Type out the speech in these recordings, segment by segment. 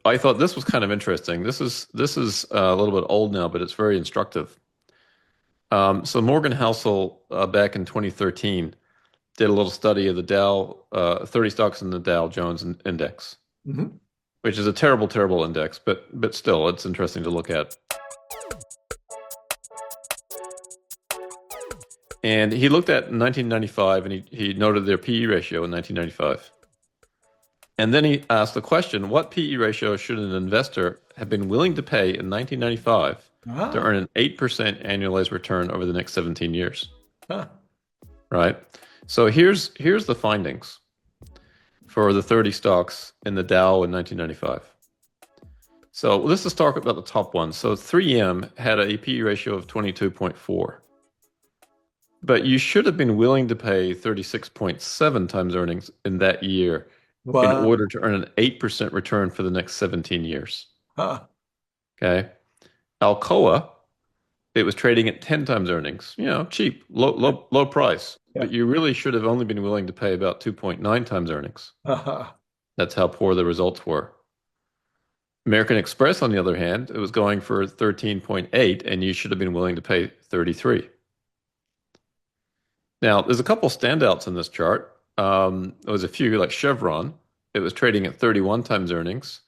I thought this was kind of interesting. This is a little bit old now, but it's very instructive. So Morgan Housel back in 2013 did a little study of the Dow 30 stocks in the Dow Jones Index, Hmm. which is a terrible, terrible index, but still, it's interesting to look at. And he looked at 1995, and he noted their PE ratio in 1995. And then he asked the question, what PE ratio should an investor have been willing to pay in 1995 to Ah, earn an 8% annualized return over the next 17 years? huh. Right? So here's the findings for the 30 stocks in the Dow in 1995. So let's just talk about the top one. So 3M had a PE ratio of 22.4. But you should have been willing to pay 36.7 times earnings in that year in Wow. order to earn an 8% return for the next 17 years. Huh. Okay. Alcoa, it was trading at 10 times earnings, cheap, low price. Yeah. But you really should have only been willing to pay about 2.9 times earnings. Uh-huh. That's how poor the results were. American Express, on the other hand, it was going for 13.8, and you should have been willing to pay 33. Now, there's a couple standouts in this chart. There was a few, like Chevron. It was trading at 31 times earnings.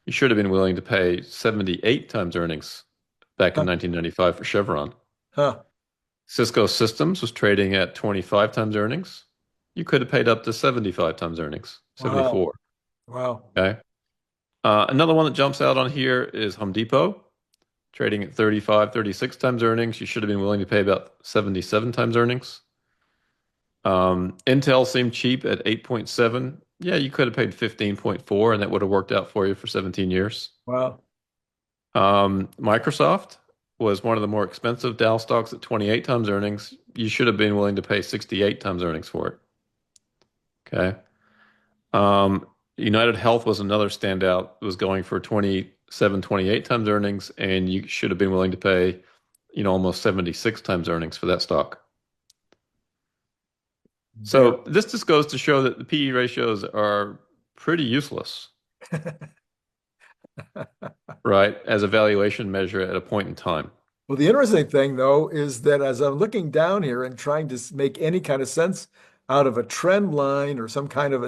You should have been willing to pay 78 times earnings back in Huh. 1995 for Chevron. Huh. Cisco Systems was trading at 25 times earnings. You could have paid up to 75 times earnings, Wow. 74. Wow. Okay. Another one that jumps out on here is Home Depot, trading at 35, 36 times earnings. You should have been willing to pay about 77 times earnings. Intel seemed cheap at 8.7. Yeah, you could have paid 15.4 and that would have worked out for you for 17 years. Wow. Microsoft was one of the more expensive Dow stocks at 28 times earnings. You should have been willing to pay 68 times earnings for it. Okay. United Health was another standout. It was going for 27, 28 times earnings, and you should have been willing to pay, almost 76 times earnings for that stock. Very. So this just goes to show that the PE ratios are pretty useless, right, as a valuation measure at a point in time. Well, the interesting thing, though, is that as I'm looking down here and trying to make any kind of sense out of a trend line or some kind of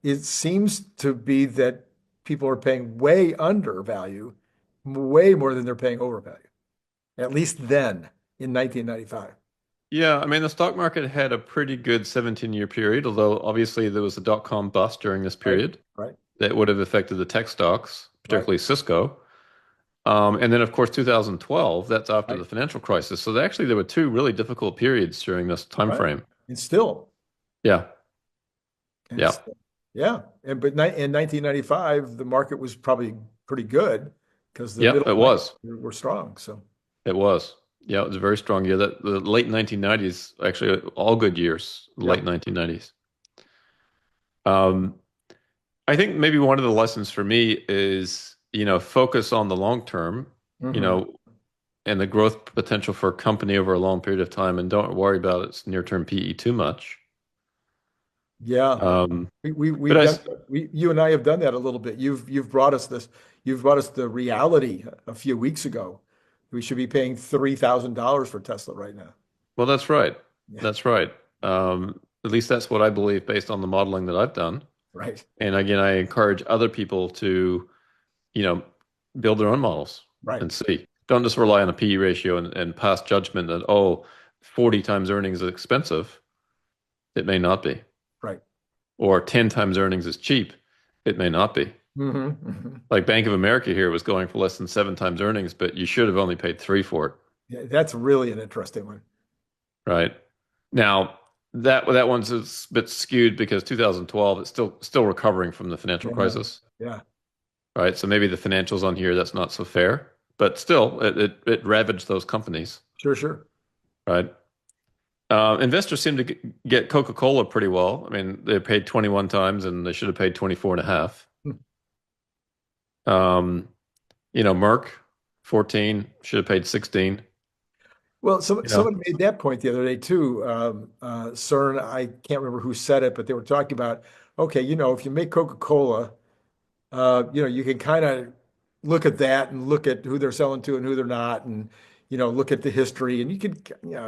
it seems to be that people are paying way under value, way more than they're paying over value, at least then in 1995. Yeah, I mean, the stock market had a pretty good 17-year period, although obviously there was a dot-com bust during this Right, period right, that would have affected the tech stocks, right, particularly Cisco. And then, of course, 2012, that's after right, the financial crisis. So actually, there were two really difficult periods during this time right. frame. And still, Yeah, and yeah, still, yeah. In 1995, the market was probably pretty good because the yeah, middle it banks was. were strong. So. It was. Yeah, it was a very strong year. The late 1990s, actually, all good years, Yeah. late 1990s. Um, I think maybe one of the lessons for me is, focus on the long term, you Hmm. know, and the growth potential for a company over a long period of time, and don't worry about its near-term PE too much. Yeah. Um, but We've I, done you and I have done that a little bit. You've brought us this. You've brought us the reality a few weeks ago. We should be paying $3,000 for Tesla right now. well, that's right. Yeah. That's right. At least that's what I believe based on the modeling that I've done. Right. And again, I encourage other people to, you know, build their own models Right. and see. Don't just rely on a PE ratio and pass judgment that, 40 times earnings is expensive. It may not be. Right. Or 10 times earnings is cheap. It may not be. Hmm. Hmm. Like Bank of America here was going for less than 7 times earnings, but you should have only paid three for it, Yeah, that's really an interesting one. right? Now, that one's a bit skewed because 2012 it's still recovering from the financial Yeah. crisis, Yeah. right? So maybe the financials on here that's not so fair, but still it ravaged those companies, Sure. Sure. right? Investors seem to get Coca-Cola pretty well. I mean, they paid 21 times and they should have paid 24 and a half. Hmm. Merck, 14, should have paid 16. Well, You know, someone made that point the other day too. Cern, I can't remember who said it, but they were talking about, okay, if you make Coca-Cola, you can kind of look at that and look at who they're selling to and who they're not, and look at the history, and you can,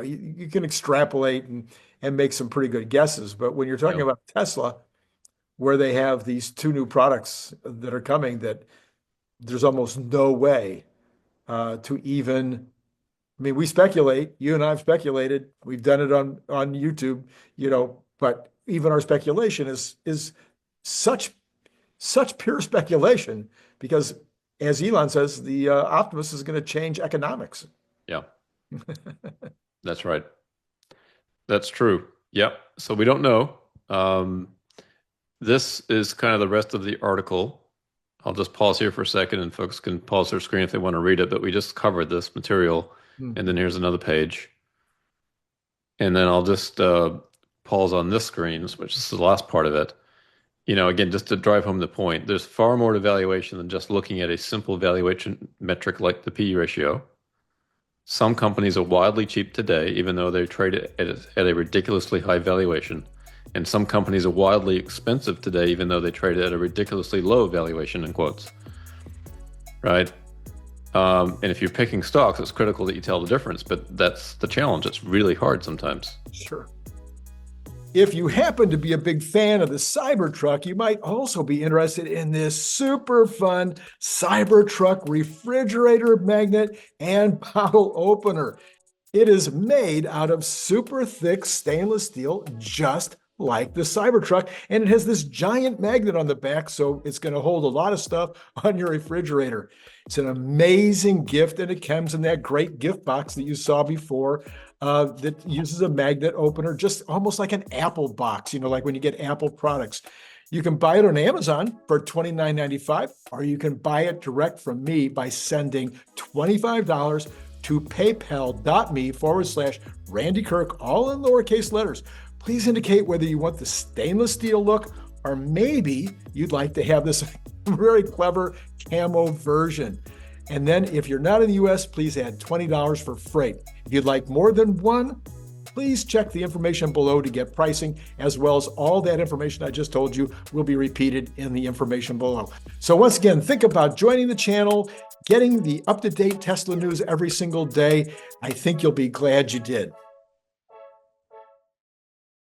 you can extrapolate and make some pretty good guesses. But when you're talking Yeah. about Tesla, where they have these two new products that are coming, that there's almost no way to even. I mean, we speculate. You and I've speculated. We've done it on YouTube, but even our speculation is such pure speculation because, as Elon says, the Optimus is going to change economics. Yeah, that's right. That's true. Yep. So we don't know. This is kind of the rest of the article. I'll just pause here for a second and folks can pause their screen if they want to read it, but we just covered this material. And then here's another page. And then I'll just pause on this screen, which is the last part of it. Again, just to drive home the point, there's far more to valuation than just looking at a simple valuation metric like the PE ratio. Some companies are wildly cheap today, even though they trade at a ridiculously high valuation. And some companies are wildly expensive today, even though they trade at a ridiculously low valuation, in quotes. Right? And if you're picking stocks, it's critical that you tell the difference, but that's the challenge. It's really hard sometimes. Sure. If you happen to be a big fan of the Cybertruck, you might also be interested in this super fun Cybertruck refrigerator magnet and bottle opener. It is made out of super thick stainless steel, just like the Cybertruck, and it has this giant magnet on the back, so it's going to hold a lot of stuff on your refrigerator. It's an amazing gift, and it comes in that great gift box that you saw before that uses a magnet opener, just almost like an Apple box, like when you get Apple products. You can buy it on Amazon for $29.95, or you can buy it direct from me by sending $25 to paypal.me/Randy Kirk, all in lowercase letters. Please indicate whether you want the stainless steel look or maybe you'd like to have this very clever camo version. And then if you're not in the US, please add $20 for freight. If you'd like more than one, please check the information below to get pricing, as well as all that information I just told you will be repeated in the information below. So once again, think about joining the channel, getting the up-to-date Tesla news every single day. I think you'll be glad you did.